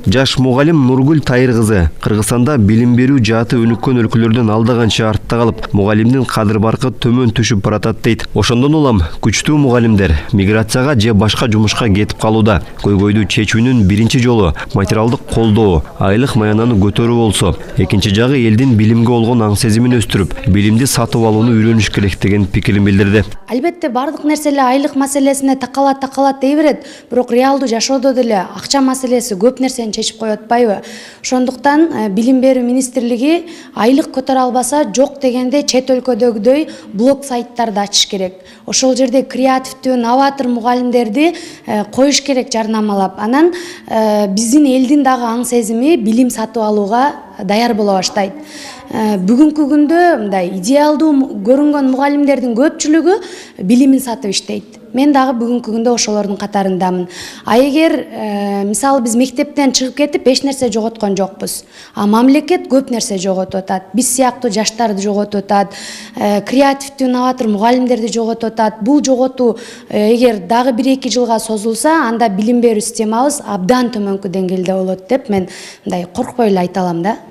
Жаш мугалим Нургүл Тайыр кызы Кыргызстанда билим берүү жааты өнүккөн өлкөлөрдөн алда канча артта калып, мугалимдин кадыр баркы төмөн түшүп баратат дейт. Ошондон улам күчтүү мугалимдер миграцияга же башка жумушка кетип калууда. Көйгөйдү чечүүнүн биринчи жолу материалдык колдоо, айлык маянаны көтөрүү болсо, экинчи жагы элдин билимге болгон аң сезимин өстүрүп, билимди сатып алууну үйрөнүш керек деген пикирин билдирди. Албетте бардык нерселер айлык маселесине такалат дей берет, бирок реалдуу жашоодо деле акча маселеси көп нерсени чечип коет атпайбы? Ошондуктан билим берүү министрлиги айлык көтөрө албаса, жок дегенде чет өлкөдөгүдөй блог сайттарды ачыш керек. Ошол жерде креативдүү, новатор мугалимдерди коюш керек жарнамалап. Анан биздин элдин дагы аң сезими билим сатып алууга даяр боло баштайт. Бүгүнкү күндө мындай идеалдуу көрүнгөн мугалимдердин көпчүлүгү билимин сатып иштейт. Мен дагы бүгүнкү күндө ошолордун катарындамын. А эгер мисалы биз мектептен чыгып кетип эч нерсе жоготкон жокпуз. А мамлекет көп нерсе жоготуп атат. Биз сыяктуу жаштарды жоготуп атат. Креативдүү, новатор мугалимдерди жоготуп атат. Бул жоготуу эгер дагы 1-2 жылга созулса, анда билим берүү системабыз абдан төмөнкү деңгээлде болот деп мен мындай коркпой эле айта алам да.